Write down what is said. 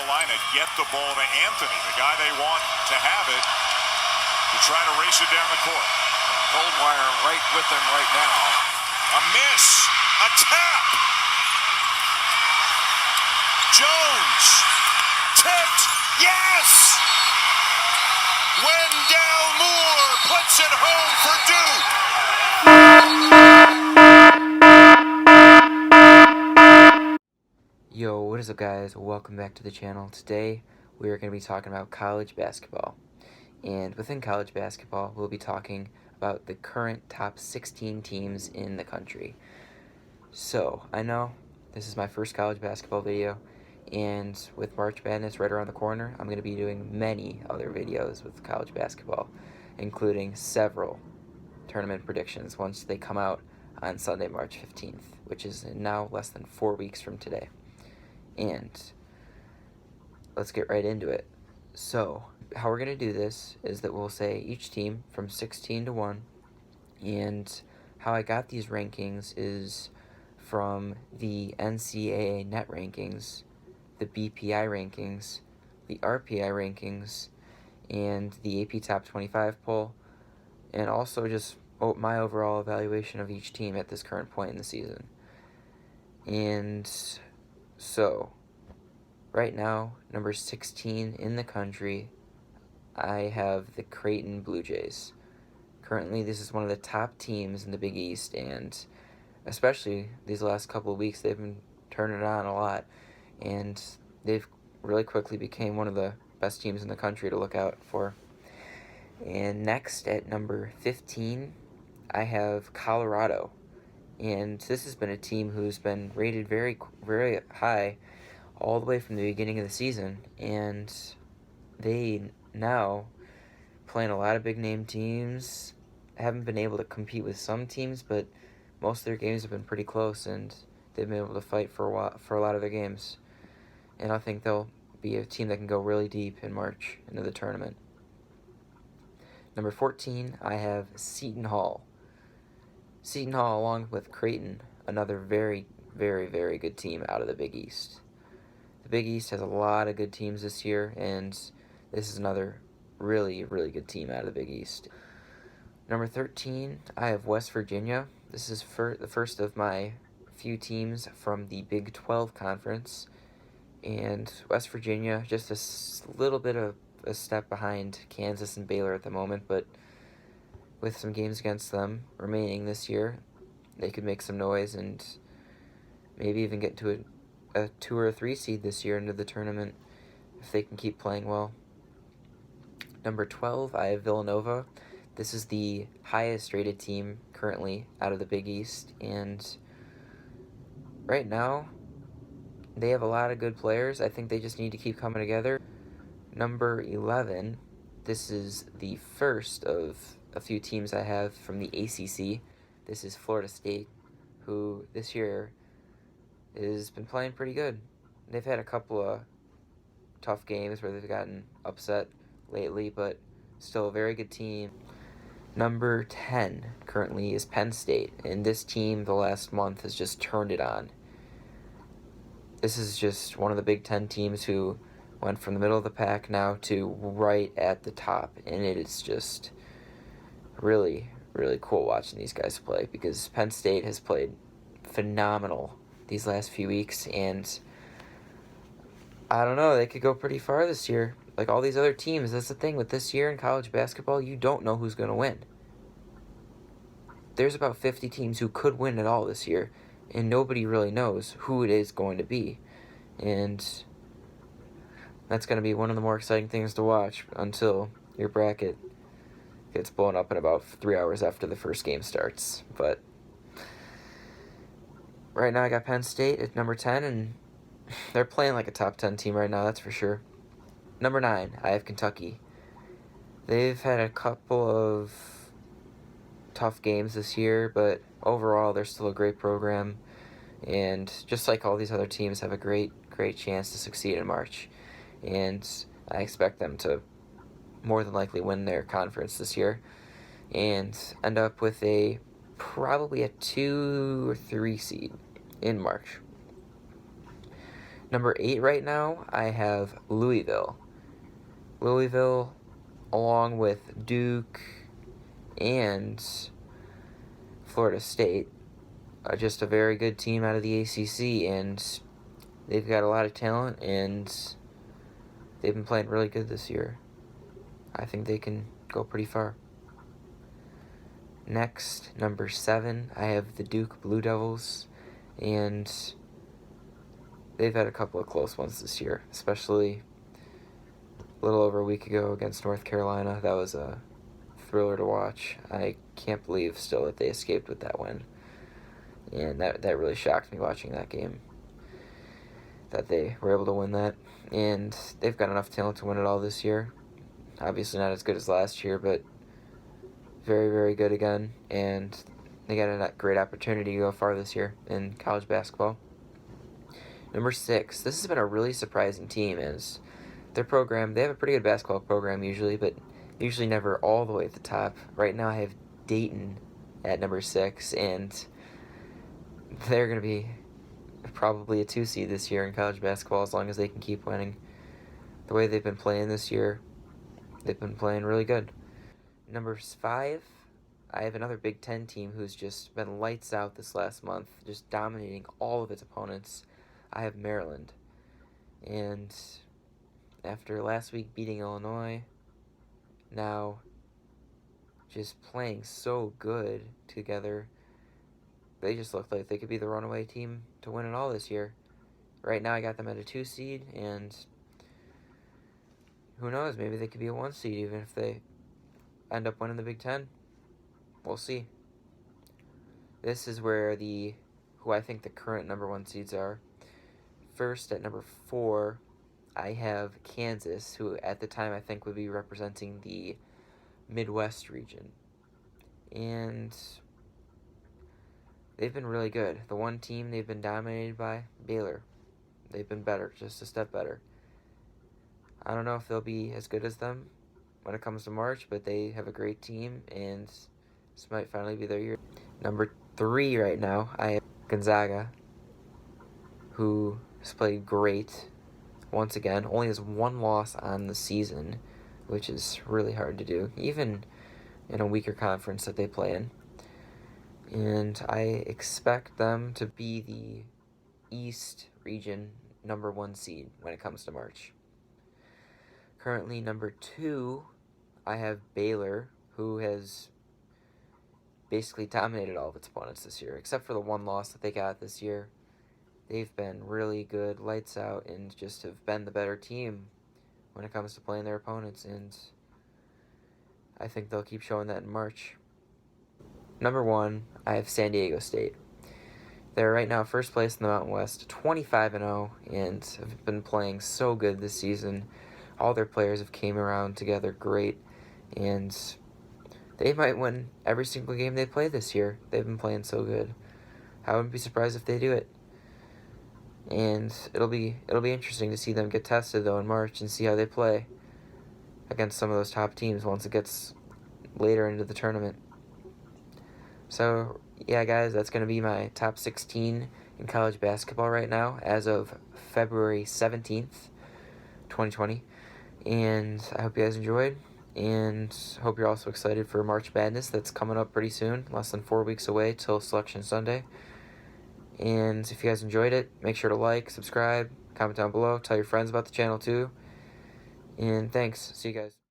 Carolina get the ball to Anthony, the guy they want to have it, to try to race it down the court. Goldwire right with them right now. A miss, a tap. Jones, tipped, yes! Wendell Moore puts it home for Duke. Yo, what is up guys? Welcome back to the channel. Today we are going to be talking about college basketball. And within college basketball, we'll be talking about the current top 16 teams in the country. So, I know this is my first college basketball video, and with March Madness right around the corner, I'm going to be doing many other videos with college basketball, including several tournament predictions once they come out on Sunday, March 15th, which is now less than 4 weeks from today. And let's get right into it. So, how we're going to do this is that we'll say each team from 16 to 1, and how I got these rankings is from the NCAA net rankings, the BPI rankings, the RPI rankings, and the AP Top 25 poll, and also just my overall evaluation of each team at this current point in the season. And so, right now, number 16 in the country, I have the Creighton Blue Jays. Currently, this is one of the top teams in the Big East, and especially these last couple of weeks, they've been turning it on a lot, and they've really quickly became one of the best teams in the country to look out for. And next, at number 15, I have Colorado, and this has been a team who's been rated very, very high all the way from the beginning of the season, and they now playing a lot of big name teams. Haven't been able to compete with some teams, but most of their games have been pretty close, and they've been able to fight for a lot of their games. And I think they'll be a team that can go really deep in March into the tournament. Number 14, I have Seton Hall. Seton Hall, along with Creighton, another very, very, very good team out of the Big East. The Big East has a lot of good teams this year, and this is another really, really good team out of the Big East. Number 13, I have West Virginia. This is the first of my few teams from the Big 12 Conference. And West Virginia, just a little bit of a step behind Kansas and Baylor at the moment, but with some games against them remaining this year, they could make some noise and maybe even get to a 2 or a 3 seed this year into the tournament if they can keep playing well. Number 12, I have Villanova. This is the highest rated team currently out of the Big East, and right now they have a lot of good players. I think they just need to keep coming together. Number 11, this is the first of a few teams I have from the ACC. This is Florida State, who this year has been playing pretty good. They've had a couple of tough games where they've gotten upset lately, but still a very good team. Number 10 currently is Penn State, and this team the last month has just turned it on. This is just one of the Big Ten teams who went from the middle of the pack now to right at the top, and it is just really, really cool watching these guys play, because Penn State has played phenomenal these last few weeks, and I don't know, they could go pretty far this year. Like all these other teams, that's the thing with this year in college basketball, you don't know who's going to win. There's about 50 teams who could win it all this year, and nobody really knows who it is going to be. And that's going to be one of the more exciting things to watch until your bracket gets blown up in about 3 hours after the first game starts. But right now I got Penn State at number 10, and they're playing like a top 10 team right now, that's for sure. Number 9, I have Kentucky. They've had a couple of tough games this year, but overall they're still a great program, and just like all these other teams, have a great chance to succeed in March. And I expect them to more than likely win their conference this year and end up with probably a 2 or 3 seed in March. Number 8 right now, I have Louisville. Louisville, along with Duke and Florida State, are just a very good team out of the ACC, and they've got a lot of talent, and they've been playing really good this year. I think they can go pretty far. Next, number 7, I have the Duke Blue Devils, and they've had a couple of close ones this year, especially a little over a week ago against North Carolina. That was a thriller to watch. I can't believe still that they escaped with that win, and that really shocked me watching that game, that they were able to win that. And they've got enough talent to win it all this year. Obviously not as good as last year, but very, very good again, and they got a great opportunity to go far this year in college basketball. Number 6, this has been a really surprising team, as their program, they have a pretty good basketball program usually, but usually never all the way at the top. Right now I have Dayton at number 6, and they're going to be probably a 2 seed this year in college basketball as long as they can keep winning. The way they've been playing this year, they've been playing really good. Number 5, I have another Big Ten team who's just been lights out this last month, just dominating all of its opponents. I have Maryland. And after last week beating Illinois, now just playing so good together, they just look like they could be the runaway team to win it all this year. Right now I got them at a 2 seed, and who knows, maybe they could be a 1 seed even if they end up winning the Big Ten. We'll see. This is where who I think the current number 1 seeds are. First, at number 4, I have Kansas, who at the time I think would be representing the Midwest region. And they've been really good. The one team they've been dominated by, Baylor. They've been better, just a step better. I don't know if they'll be as good as them when it comes to March, but they have a great team, and this might finally be their year. Number 3 right now, I have Gonzaga, who has played great once again. Only has 1 loss on the season, which is really hard to do, even in a weaker conference that they play in. And I expect them to be the East region number 1 seed when it comes to March. Currently, number 2, I have Baylor, who has basically dominated all of its opponents this year, except for the 1 loss that they got this year. They've been really good, lights out, and just have been the better team when it comes to playing their opponents, and I think they'll keep showing that in March. Number 1, I have San Diego State. They're right now first place in the Mountain West, 25-0, and have been playing so good this season. All their players have came around together great, and they might win every single game they play this year. They've been playing so good. I wouldn't be surprised if they do it. And it'll be interesting to see them get tested though in March and see how they play against some of those top teams once it gets later into the tournament. So yeah, guys, that's going to be my top 16 in college basketball right now as of February 17th, 2020. And I hope you guys enjoyed, and hope you're also excited for March Madness that's coming up pretty soon, less than 4 weeks away till Selection Sunday. And if you guys enjoyed it, make sure to like, subscribe, comment down below, tell your friends about the channel too. And thanks. See you guys.